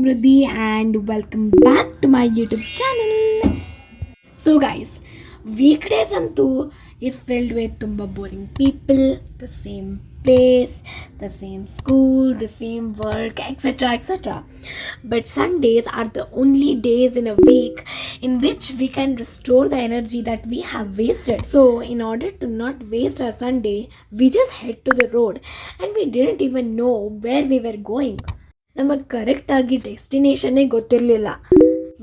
Samruddhi and welcome back to my YouTube channel. So guys, weekdays ಅಂತೂ is filled with tumba boring people, the same place, the same school, the same work, etc. etc. But Sundays are the only days in a week in which we can restore the energy that we have wasted. So in order to not waste our Sunday, we just head to the road and we didn't even know where we were going. ನಮಗೆ ಕರೆಕ್ಟಾಗಿ ಡೆಸ್ಟಿನೇಷನ್ನೇ ಗೊತ್ತಿರಲಿಲ್ಲ.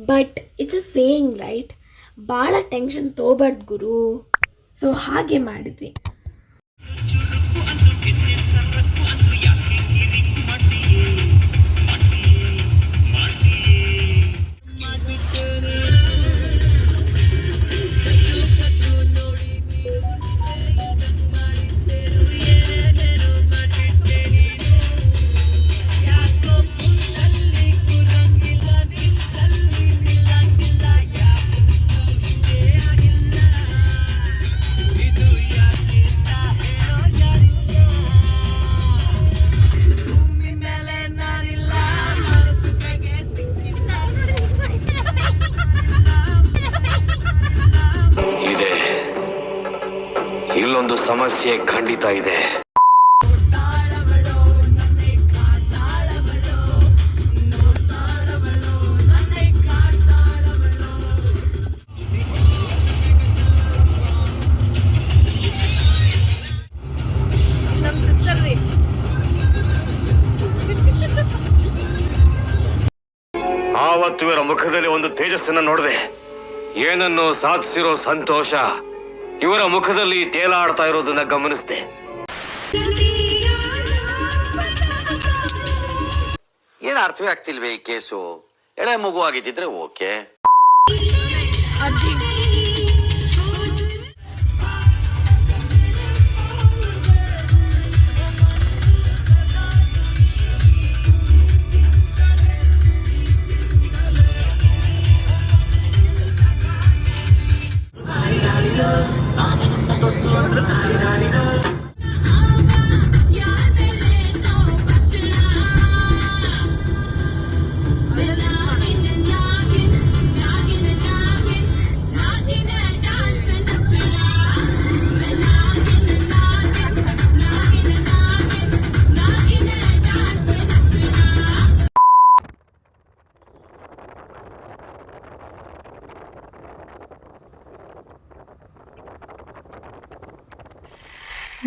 But it's a saying right, ಭಾಳ tension ತಗೋಬಾರ್ದು ಗುರು. So ಹಾಗೆ ಮಾಡಿದ್ವಿ. ಇಲ್ಲೊಂದು ಸಮಸ್ಯೆ ಖಂಡಿತ ಇದೆ. ಆವತ್ತು ಇವರ ಮುಖದಲ್ಲಿ ಒಂದು ತೇಜಸ್ಸನ್ನು ನೋಡಿದೆ. ಏನನ್ನು ಸಾಧಿಸಿರೋ ಸಂತೋಷ ಇವರ ಮುಖದಲ್ಲಿ ತೇಲಾಡ್ತಾ ಇರೋದನ್ನ ಗಮನಿಸಿದೆ. ಏನು ಅರ್ಥವೇ ಆಗ್ತಿಲ್ವೇ ಈ ಕೇಸು? ಎಳೆ ಮಗು ಆಗಿದ್ದಿದ್ರೆ ಓಕೆ.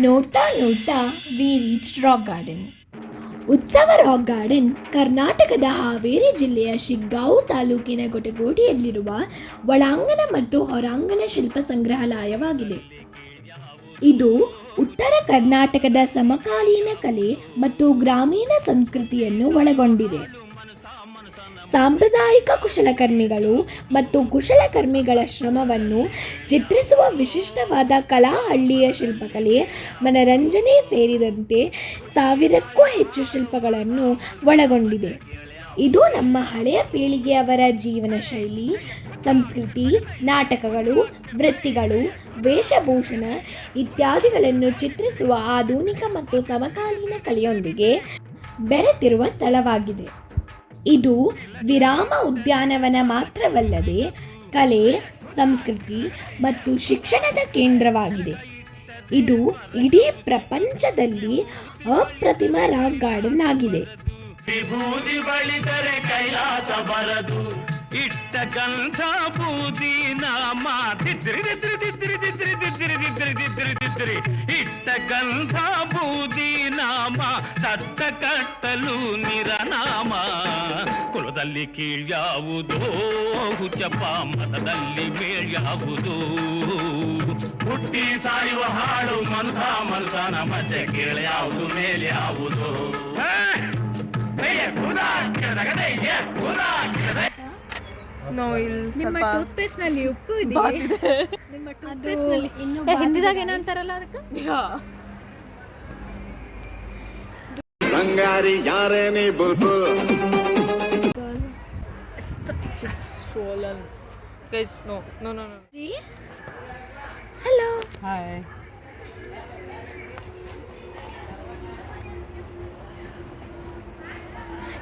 ನೋಡ್ತಾ ನೋಡ್ತಾ ವಿ ರೀಚ್ ರಾಕ್ ಗಾರ್ಡನ್. ಉತ್ಸವ ರಾಕ್ ಗಾರ್ಡನ್ ಕರ್ನಾಟಕದ ಹಾವೇರಿ ಜಿಲ್ಲೆಯ ಶಿಗ್ಗಾಂವ್ ತಾಲೂಕಿನ ಗೊಟಗೋಡಿಯಲ್ಲಿರುವ ಒಳಾಂಗಣ ಮತ್ತು ಹೊರಾಂಗಣ ಶಿಲ್ಪ ಸಂಗ್ರಹಾಲಯವಾಗಿದೆ. ಇದು ಉತ್ತರ ಕರ್ನಾಟಕದ ಸಮಕಾಲೀನ ಕಲೆ ಮತ್ತು ಗ್ರಾಮೀಣ ಸಂಸ್ಕೃತಿಯನ್ನು ಒಳಗೊಂಡಿದೆ. ಸಾಂಪ್ರದಾಯಿಕ ಕುಶಲಕರ್ಮಿಗಳು ಮತ್ತು ಕುಶಲಕರ್ಮಿಗಳ ಶ್ರಮವನ್ನು ಚಿತ್ರಿಸುವ ವಿಶಿಷ್ಟವಾದ ಕಲಾಹಳ್ಳಿಯ ಶಿಲ್ಪಕಲೆ, ಮನರಂಜನೆ ಸೇರಿದಂತೆ 1000ಕ್ಕೂ ಹೆಚ್ಚು ಶಿಲ್ಪಗಳನ್ನು ಒಳಗೊಂಡಿದೆ. ಇದು ನಮ್ಮ ಹಳೆಯ ಪೀಳಿಗೆಯವರ ಜೀವನ ಶೈಲಿ, ಸಂಸ್ಕೃತಿ, ನಾಟಕಗಳು, ವೃತ್ತಿಗಳು, ವೇಷಭೂಷಣ ಇತ್ಯಾದಿಗಳನ್ನು ಚಿತ್ರಿಸುವ ಆಧುನಿಕ ಮತ್ತು ಸಮಕಾಲೀನ ಕಲೆಯೊಂದಿಗೆ ಬೆರೆತಿರುವ ಸ್ಥಳವಾಗಿದೆ. ಇದು ವಿರಾಮ ಉದ್ಯಾನವನ ಮಾತ್ರವಲ್ಲದೆ ಕಲೆ, ಸಂಸ್ಕೃತಿ ಮತ್ತು ಶಿಕ್ಷಣದ ಕೇಂದ್ರವಾಗಿದೆ. ಇದು ಇಡೀ ಪ್ರಪಂಚದಲ್ಲಿ ಅಪ್ರತಿಮ ರಾಕ್ ಗಾರ್ಡನ್ ಆಗಿದೆ. ವಿಭೂತಿ ಬಳಿದರೆ ಕೈಲಾಸ ಬರದು, ಇಟ್ಟ ಗಂಧ ಬೂದಿ ನಾಮ ದಿದ್ರಿ ದಿದ್ರಿ ದಿದ್ರಿ ದಿದ್ರಿ ದಿದ್ರಿ ದಿದ್ರಿ ದಿದ್ರಿ ದಿದ್ರಿ ಇಟ್ಟ ಗಂಧ ಬೂದಿ ನಾಮ ಸತ್ತ ಕಟ್ಟಲು ನಿರನಾಮ. ಕುಲದಲ್ಲಿ ಕೀಳ್ಯಾವುದೋ ಹುಚ್ಚಪ್ಪ, ಮತದಲ್ಲಿ ಮೇಳ್ಯಾವುದೋ, ಹುಟ್ಟಿ ಸಾಯುವ ಹಾಡು ಮನುಸ ಮನುಸನ ಮಧ್ಯೆ ಕೇಳ್ಯಾವುದು ಮೇಲ್ಯಾವುದು. ನಿಮ್ಮ ಟೂತ್ಪೇಸ್ಟ್ ನಲ್ಲಿ ಉಪ್ಪು ಇದೆ. ನಿಮ್ಮ ಟೂತ್ಪೇಸ್ಟ್ ನಲ್ಲಿ ಹಿಂದಿದಾಗ ಏನಂತಾರಲ್ಲ ಅದಕ್ಕೆ ಬಂಗಾರಿ ಯಾರೇನೇ Bulbul. swollen. Guys, no. See? Hello. Hi.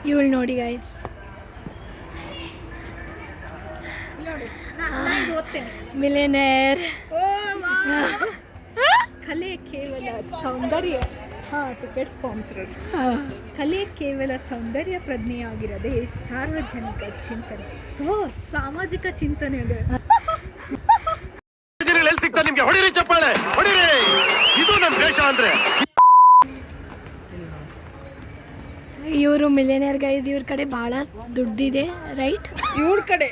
You will know, guys. ನೋಡಿ ನಾನು ಇದು ಓದ್ತೇನೆ. ಮಿಲಿಯನೇರ್. ಕಲೆ ಕೇವಲ ಸೌಂದರ್ಯ ಟಿಕೆಟ್ ಸ್ಪಾನ್ಸರ್. ಕಲೆ ಕೇವಲ ಸೌಂದರ್ಯ ಪ್ರಜ್ಞೆಯಾಗಿರದೆ ಸಾರ್ವಜನಿಕ ಚಿಂತನೆ, ಸಾಮಾಜಿಕ ಚಿಂತನೆ ಇದೆ. ಎಲ್ಲಿ ಸಿಗ್ತಾ ನಿಮ್ಗೆ? ಹೊಡಿರಿ ಚಪ್ಪಾಳೆ, ಹೊಡಿರಿ. ಇದು ನಮ್ ದೇಶ ಅಂದ್ರೆ. ಇವರು ಮಿಲಿಯನೇರ್ ಗೈಸ್. ಇವ್ರ ಕಡೆ ಬಹಳ ದುಡ್ಡಿದೆ, ರೈಟ್? ಇವ್ರ ಕಡೆ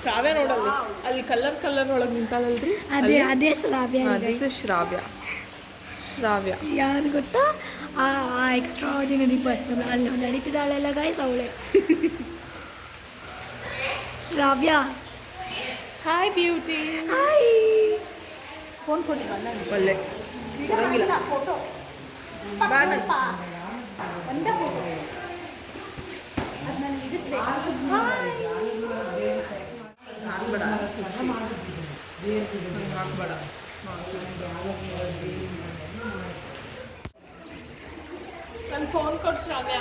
ಶ್ರಾವ್ಯ ನೋಡಲ್ಲ ಅಲ್ಲಿ ಕಲರ್ ಒಳಗೆ ನಿಂತಾಳಲ್ರಿ. ಅದೇ ಶ್ರಾವ್ಯ. ದಿಸ್ ಇಸ್ ಶ್ರಾವ್ಯ. ಯಾರು ಗೊತ್ತಾ? ಆ ಎಕ್ಸ್ಟ್ರಾ ಆರ್ಡಿನರಿ ಪರ್ಸನ್ ಅಲ್ಲಿ ನಡೀತಿದ್ದಾಳೆಲ್ಲ ಗೈಸ್, ಅವಳೆ Shravya. Hi beauty. Hi. Phone ಕೊಡಿ. ಒಳ್ಳೆ ಕೊಡಂಗಿಲ್ಲ. ಒಂದೇ ಫೋಟೋ ಅದು ನನಗೆ ಇದಕ್ಕೆ ಹಾಕ್ಬೇಡ. ನನ್ನ ಫೋನ್ ಕೊಡು ಶ್ರಾವ್ಯ.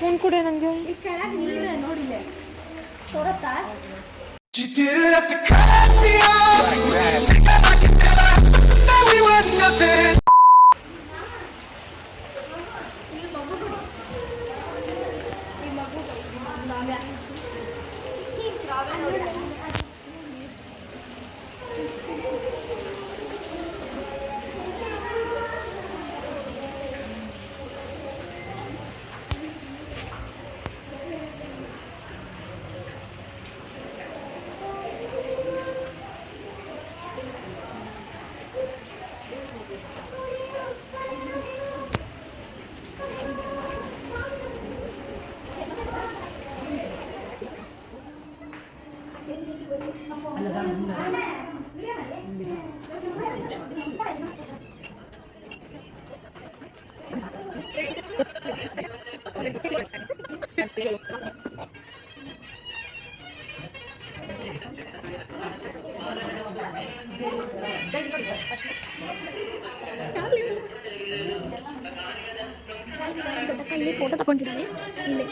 ಫೋನ್ ಕೊಡೆ ನನಗೆ. ಈ ಕೆಳಗೆ ನೀರು ನೋಡಿಲ್ಲ ತೋರತ್ತಾ? ಇಲ್ಲಿ ಫೋಟೋ ತಗೊಂಡಿದ್ದಾನೆ ಇಲ್ಲಿ.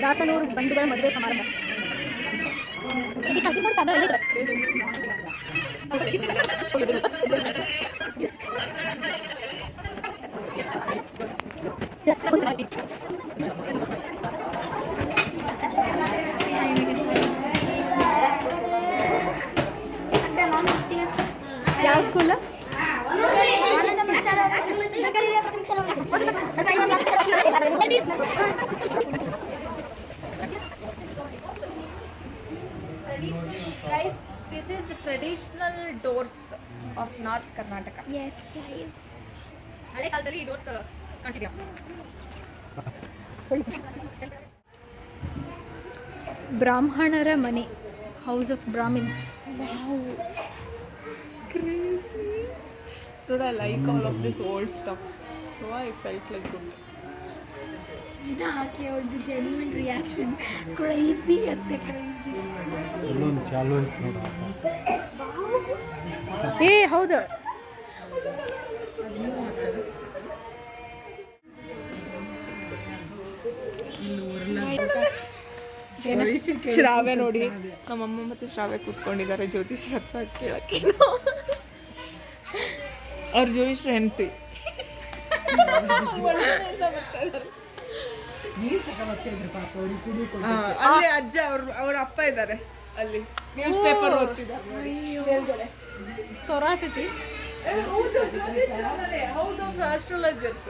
ದಾಸನೂರು ಬಂಧುಗಳ ಮದುವೆ ಸಮಾರಂಭ. ಯಾವ school? Guys, this is the traditional doors of North Karnataka. Yes, guys. ಹಳೆ ಕಾಲದಲ್ಲಿ ಈ ಡೋರ್ಸ್ ಕಂಟಿನ್ಯೂ. ಬ್ರಾಹ್ಮಣರ ಮನೆ, house of Brahmins. Crazy. Dude, I like all of this old stuff. So I felt like good. ಇದು ಹಾಕಿ ಅವ್ರದ್ದು genuine reaction ಕ್ರೈಸಿ ಅತ್ತೆ ಕ್ರೈಸಿ. ಎಲ್ಲೊಂದು ಚಾಲು ಐತೆ ನೋಡ. ಏ ಹೌದು ಶ್ರಾವ್ಯ ನೋಡಿ, ನಮ್ಮಮ್ಮ ಮತ್ತೆ ಶ್ರಾವ್ಯ ಕೂತ್ಕೊಂಡಿದ್ದಾರೆ ಜ್ಯೋತಿಷ್ರತ್ವ ಕೇಳಕ್ಕೆ. ಅವ್ರ ಜ್ಯೋತಿಷ್ರ ಹೆಂಡತಿ. ಅಲ್ಲಿ ಅಜ್ಜ ಅವ್ರ ಅಪ್ಪ ಇದ್ದಾರೆ, ಅಲ್ಲಿ ನ್ಯೂಸ್ ಪೇಪರ್ ಓದ್ತಿದ್ದಾರೆ. ತೊರಾತೈತಿ. House of astrologers.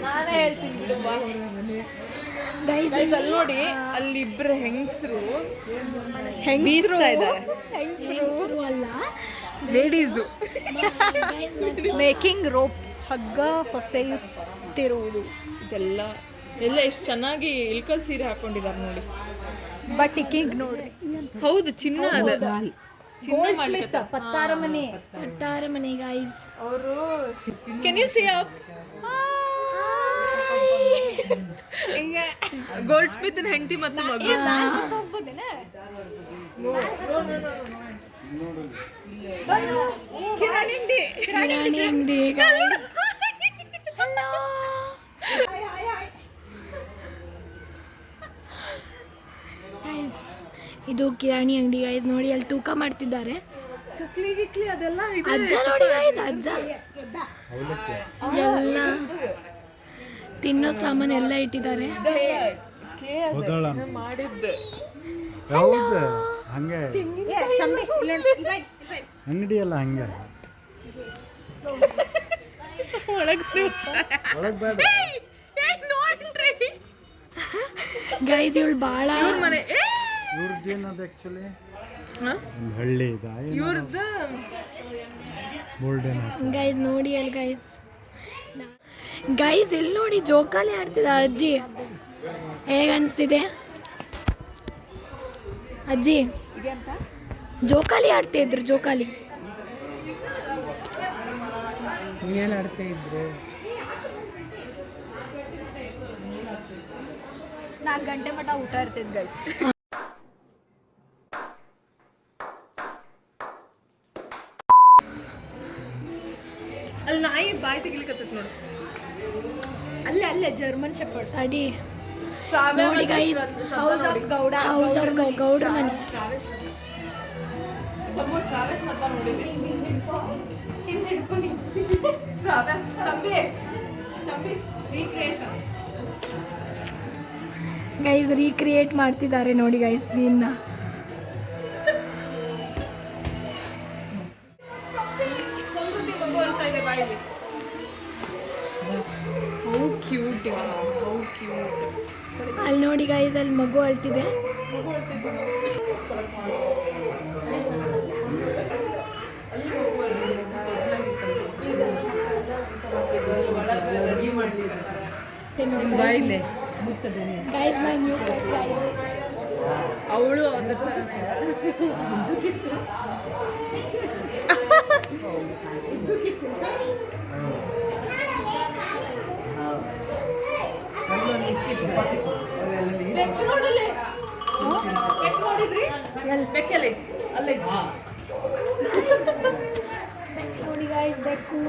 ನಾನೇ ಹೇಳ್ತೀನಿ ಬಿಡವ್ವ. ಗೈಸ್ ಅಲ್ಲಿ ನೋಡಿ, ಅಲ್ಲಿ ಇಬ್ರು ಹೆಂಗಸರು ಬೀಸ್ತಾ ಇದ್ದಾರೆ. ಹೆಂಗಸರು ಅಲ್ಲ ಲೇಡೀಸು. ಮೇಕಿಂಗ್ ರೋಪ್, ಹಗ್ಗ ಹೊಸೆಯುತ್ತಿರುವುದು. ಇದೆಲ್ಲ ಎಷ್ಟು ಚೆನ್ನಾಗಿ ಇಳ್ಕಲ್ ಸೀರೆ ಹಾಕೊಂಡಿದ್ದಾರೆ ನೋಡಿ. ಬಟ್ ಇಕ್ಕಿಂಗ್ ನೋಡ್ರಿ, ಹೌದು, ಚಿನ್ನ ಅದ. ಚಿನ್ನ ಮಾಡ್ಲಿಕ್ಕೆ ಪತ್ತಾರ ಮನೆ. ಪಟ್ಟಾರ ಮನೆ ಗೈಸ್. ಅವರು can U C up gold Smith ಹೆಂಡತಿ ಮತ್ತು ಮಗು. ಕಿರಾಣಿ ಅಂಗಡಿ. ಕಿರಾಣಿ ಅಂಗಡಿ ಇದು ಕಿರಾಣಿ ಅಂಗಡಿ ಗೈಸ್. ನೋಡಿ ಅಲ್ಲಿ ತೂಕ ಮಾಡ್ತಿದ್ದಾರೆ. ಚಕ್ಲಿ ಗಿಕ್ಲಿ ಅದೆಲ್ಲ ಇದೆ. ಅಜ್ಜ ನೋಡಿ ಗೈಸ್, ಅಜ್ಜ ಎಲ್ಲ ತಿನ್ನೋ ಸಾಮಾನು ಎಲ್ಲ ಇಟ್ಟಿದ್ದಾರೆ. ಮಾಡಿದ್ದೆ ಯಾವ್ದು ಹಂಗೆ ಅಂಗಡಿ ಎಲ್ಲ ಹಂಗೆ ಒಳಗೆ ಒಳಗೆ ಬೇಡ. ನೋಡ್ರಿ ಗೈಸ್ ಇವಳು ಭಾಳ ಮನೆ. ಇವ್ರದ್ದು ಏನದು ಆ್ಯಕ್ಚುಲಿ ಒಂದು ಹಳ್ಳಿ ಇದೆ. ಇವ್ರದ್ದು ಗೋಲ್ಡನ್ ಗೈಸ್ ನೋಡಿ ಅಲ್ಲಿ ಗೈಸ್. ಗೈಸ್ ಇಲ್ಲಿ ನೋಡಿ ಜೋಕಾಲಿ ಆಡ್ತಿದ್ದಾರೆ ಅಜ್ಜಿ. ಹೇಗೆ ಅನಿಸ್ತಿದೆ ಅಜ್ಜಿ? ಜೋಕಾಲಿ ಆಡ್ತಾ ಇದ್ರು, ಜೋಕಾಲಿ. ಏನು ಆಡ್ತಾ ಇದ್ರು? 4 ಗಂಟೆ ಮಟ ಊಟ ಇರ್ತೈತೆ ಗೈಸ್. ಅಲ್ಲಿ ನಾಯಿ ಬಾಯಿ ತೆಗಿಲಿಕತ್ತೈತೆ ನೋಡು. ಅಲ್ಲೇ ಜರ್ಮನ್ ಶೆಪರ್ಡ್. ಅಡಿ ಶ್ರಾವ್ಯ ನೋಡಿ guys, house of Gowda. House of ಗೌಡ್ರ ಮನೆ. ಶ್ರಾವ್ಯ ಸ್ಮತ ನೋಡಿಲ್ಲ. ಹಿಂದೆ ಹಿಡ್ಕೊಂಡು ಶ್ರಾವ್ಯ ಶಂಬಿ ರೀಕ್ರಿಯೇಷನ್. ಗೈಸ್ ರೀಕ್ರಿಯೇಟ್ ಮಾಡ್ತಿದ್ದಾರೆ ನೋಡಿ ಗೈಸ್ ಸೀನ್ನ. ಸಂಸ್ಕೃತಿ ಮಗು ಅಳ್ತಾ ಇದೆ ಬಾಯಿಲಿ. How cute, how cute. ಅಲ್ಲಿ ನೋಡಿ ಗೈಸ್, ಅಲ್ಲಿ ಮಗು ಅಳ್ತಿದೆ. ಬಾಯಿಲೆ ಗೈಸ್ ನಾನು ಯೂಟ್ಯೂಬ್ ಗೈಸ್. ಅವಳು ಅದ್ರ ಥರನೇ ಬೆಕ್ಕು ನೋಡಲ್ಲಿ. ಬೆಕ್ಕು ನೋಡಿದ್ರಿ? ಬೆಕ್ಕಲ್ಲಿ ಅಲ್ಲೇ ನೋಡಿ ಗೈಸ್ ಬೆಕ್ಕು.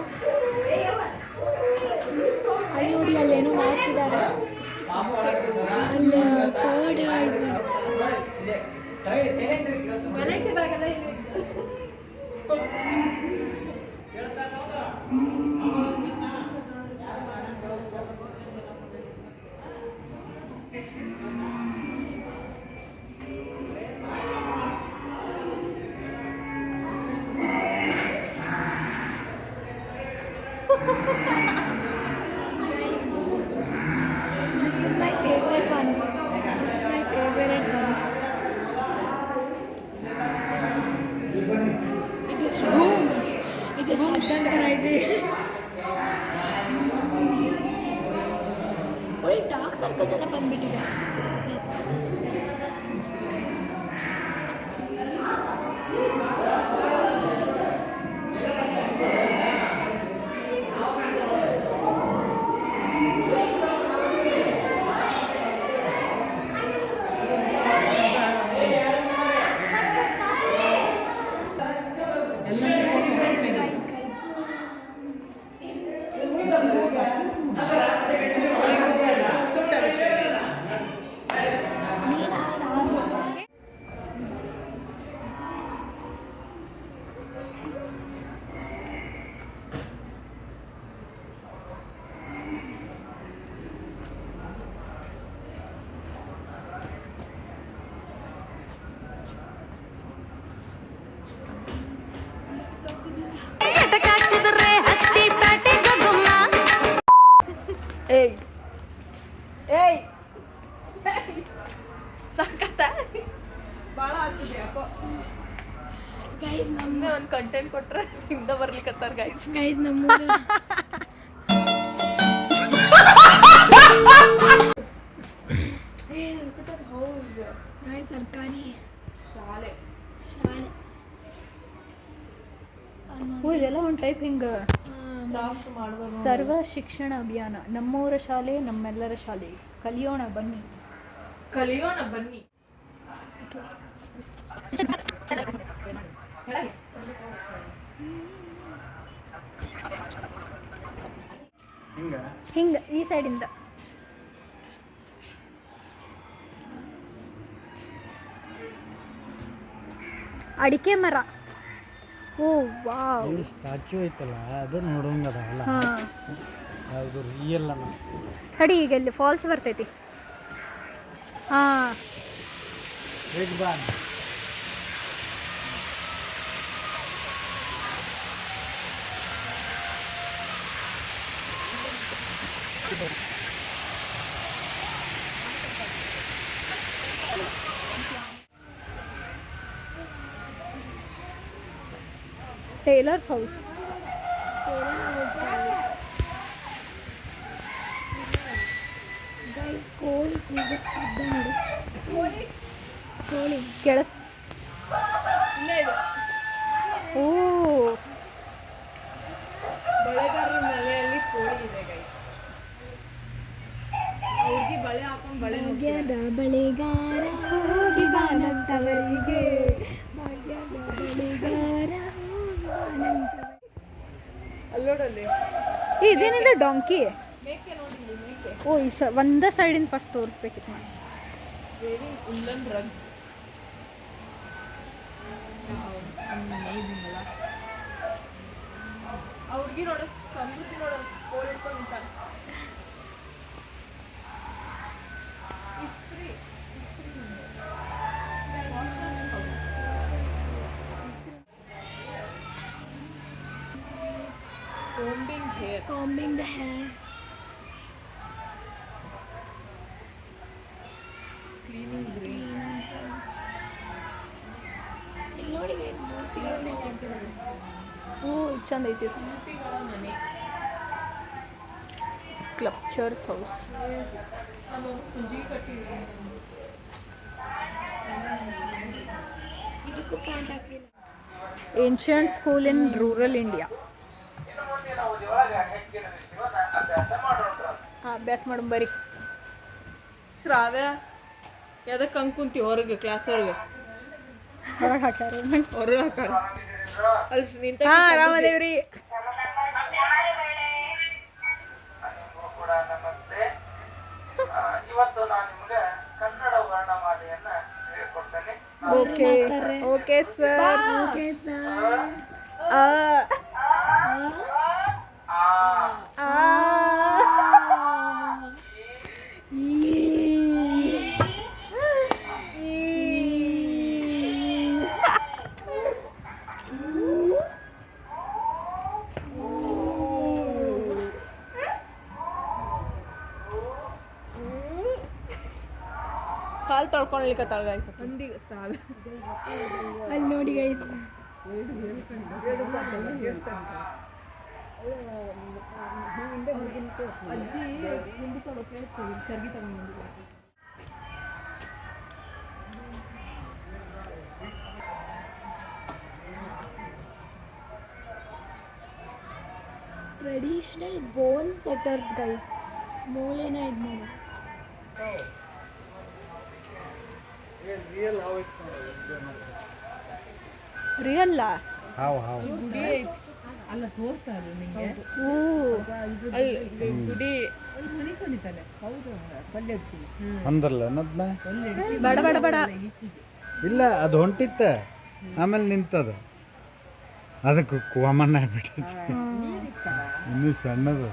ಅಲ್ಲಿ ನೋಡಿ ಅಲ್ಲೇನೋ ಮಾಡ್ತಿದ್ದಾರೆ. ಅಲ್ಲಿ ಕರ್ಡ್ ವೆರೈಟಿ ಬ್ಯಾಗ್ ಎಲ್ಲ ಇಲ್ಲಿ. This is my favorite one. This is my favorite one. It is boom. It is ಶಬ್ದಂತರ ಇದೆ. ಫುಲ್ ಡಾರ್ಕ್ ಸರ್ಕಲ್ಸ್ ಎಲ್ಲ ಬಂದ್ಬಿಟ್ಟಿದೆ. ಏಯ್ ಸಕ್ಕತ್ತ ಭಾಳ ಆಗ್ತಿದೆ ಯಾಕೋ. ಗೈಸ್ ಒಮ್ಮೆ ಒಂದು ಕಂಟೆಂಟ್ ಕೊಟ್ರೆ ಹಿಂದೆ ಬರ್ಲಿಕ್ಕತ್ತಾರ ಗೈಸ್. ನಮ್ಮೂರ ಸರ್ಕಾರಿ ಶಾಲೆ ಶಾಲೆ ಇದೆಲ್ಲ ಒಂದು ಟೈಪ್ ಹಿಂಗೆ ಕ್ರಾಫ್ಟ್ ಮಾಡಿದ್ರು. ಸರ್ವ ಶಿಕ್ಷಣ ಅಭಿಯಾನ, ನಮ್ಮೂರ ಶಾಲೆ ನಮ್ಮೆಲ್ಲರ ಶಾಲೆ, ಕಲಿಯೋಣ ಬನ್ನಿ. ಕಲಿಯೋಣ ಬನ್ನಿ. ಹಿಂಗೆ ಈ ಸೈಡಿಂದ ಅಡಿಕೆ ಮರ. ಓ ವಾವ್. ಇಲ್ಲಿ ಸ್ಟ್ಯಾಚ್ಯೂ ಐತಲ್ಲ ಅದು ನೋಡೋಂಗದ ಅಲ್ಲ, ಹಾಂ ಯಾವುದು ರಿಯಲ್ ಅನ್ನಿಸ್ತು. ತಡಿ, ಈಗ ಇಲ್ಲಿ ಫಾಲ್ಸ್ ಬರ್ತೈತಿ. ಹಾಂ ಬಿಗ್ ಬಾನ್ ಟೇಲರ್ಸ್ ಹೌಸ್. ಕೋಳಿ ಕೂಗುತ್ತಿದ್ದ ನೋಡಿ. ಕೋಳಿ ಕೆಳ ಇಲ್ಲೇ ಇದೆ ಓ ಬಳೆಗಾರರ ಮನೆಯಲ್ಲಿ ಕೋಳಿ ಇದೆ ಗೈಸ್. ಹುಡುಗಿ ಬಳೆ ಹಾಕೊಂಡು ಬಳೆ ಭಾಗ್ಯದ ಬಳೆಗಾರ ಹೋಗಿ ಬಾನಂತವರಿಗೆ, ಭಾಗ್ಯದ ಬಳೆಗಾರ ಹೋಗಿ ಬಾನಂತವರಿಗೆ. ಅಲ್ಲೋಡಲ್ಲಿ ಇದೇನಿದೆ ಡಾಂಕಿ. ಮೇಕೆ ನೋಡಿಲ್ಲ ಮೇಕೆ. ಓ ಈ ಒಂದೇ ಸೈಡಿಂದ ಫಸ್ಟ್ ತೋರಿಸ್ಬೇಕಿತ್ತು ನಾನು. Waving woollen ರಗ್ಸ್. ಅಮೇಜಿಂಗ್ ಅಲ್ಲ. ಆ ಹುಡುಗಿ ನೋಡು, ಸಮೃದ್ಧಿ ನೋಡು, ಕೋಲ್ ಹಿಡ್ಕೊಂಡು ನಿಂತಾಳೆ. Combing hair. Combing the hair. Cleaning grains. ಇಲ್ಲಿ ನೋಡಿ guys, ಮೂರ್ತಿಗಳನ್ನ ಇಟ್ಟಿದ್ದಾರೆ. ಓ ಚಂದ ಐತಿ. ಶಿಲ್ಪಿಗಳ ಮನೆ. Sculptures house. ನಾನು ಕುಂಜಿ ಕಟ್ಟಿದ್ದೀನಿ. ಇದಕ್ಕೂ ಪ್ಯಾಂಟ್ ಹಾಕಿಲ್ಲ. Ancient school in rural India. ಅಭ್ಯಾಸ ಮಾಡೋಣ ಬರೀ. ಶ್ರಾವ್ಯ ಯಾವ್ದಕ್ಕೆ ಹಂಗೆ ಕುಂತಿ ಹೊರಗೆ ಕ್ಲಾಸ್ ಹೊರಗೆ ಹೊರಗೆ ಹಾಕ್ಯಾರ ಹೊರಗೆ ಹಾಕಾರ ಅಲ್ಲಿ ನಿಂತ. ಹಾಂ ಆರಾಮದೇವ್ರಿ. ಇವತ್ತು ನಾನು ನಿಮಗೆ ಕನ್ನಡ ವರ್ಣಮಾಲೆಯನ್ನ ಹೇಳ್ಕೊಡ್ತೇನೆ. Okay okay sir. Okay sir. ಕಾಲು ತೊಳ್ಕೊಳ್ಲಿಕ್ಕತ್ತಾಳ ಗೈಸ್. ಅಂದಿಗೆ ಶ್ರಾವ್ಯ ಅಲ್ಲಿ ನೋಡಿ ಗೈಸ್. ಅಜ್ಜಿ ಹಿಂದಿ ಕೊಡೋಕೆ ಚರ್ಗಿ ತಗೊಂಡು. Traditional bone setters guys. ಮೂಲೆನ ಇದು ಮಾಡಿ. ರಿಯಲ್ ಹಾವು ರಿಯಲ್ ಹಾವು ಗುಡಿ ಐತಿ ಅಲ್ಲ ತೋರ್ತಾ ಇಲ್ಲ ನಿಂಗೆ. ಓ ಅಲ್ಲಿ ಗುಡಿ ಅಂದ್ರಲ್ಲ ಅನ್ನದ್ನ ಬೇಡ ಬೇಡ ಬೇಡ. ಇಲ್ಲ ಅದು ಹೊಂಟಿತ್ತ ಆಮೇಲೆ ನಿಂತದ, ಅದಕ್ಕೆ ಕಾಮನ್ ಆಗ್ಬಿಟ್ಟಿತ್ತು. ಇನ್ನೂ ಸಣ್ಣದು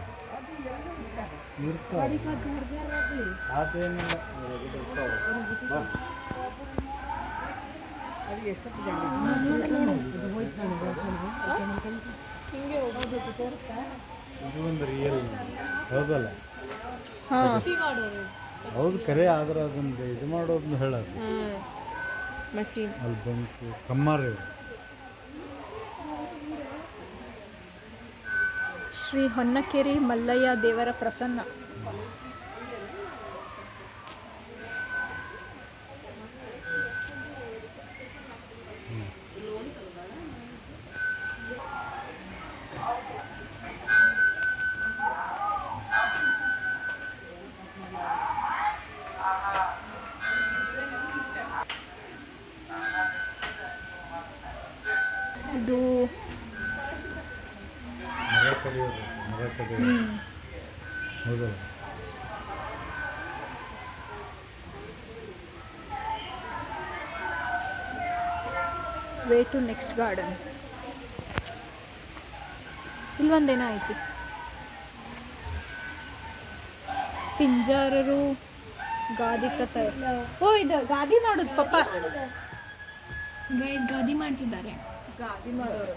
ಅದೇನಿಲ್ಲ. ಹಿಂಗೆ ಹೋಗೋದಕ್ಕೆ ತೋರ್ತಾ ಇದು ಒಂದು ರಿಯಲ್ ಹೌದಲ್ಲ. ಹಾಂ ಮಾಡೋರು ಹೌದು ಕರೆ ಆದ್ರೆ ಅದನ್ನ ಇದು ಮಾಡೋದನ್ನ ಹೇಳೋದು ಮಷೀನ್. ಅಲ್ಲಿ ಬಂತು ಕಮ್ಮಾರಿ ಶ್ರೀ ಹೊನ್ನಕೆರೆ ಮಲ್ಲಯ್ಯ ದೇವರ ಪ್ರಸನ್ನ. ಇದು ಮರ ಕಡಿಯೋದು ಹೌದು. Way to next garden. ಇಲ್ಲೊಂದೇನೋ ಐತಿ, ಪಿಂಜಾರರು ಗಾದಿ ಕತೆ. ಓ ಇದು ಗಾದಿ ಮಾಡೋದು ಪಪ್ಪ. ಗೈಸ್ ಗಾದಿ ಮಾಡ್ತಿದ್ದಾರೆ. ಗಾದಿ ಮಾಡೋರು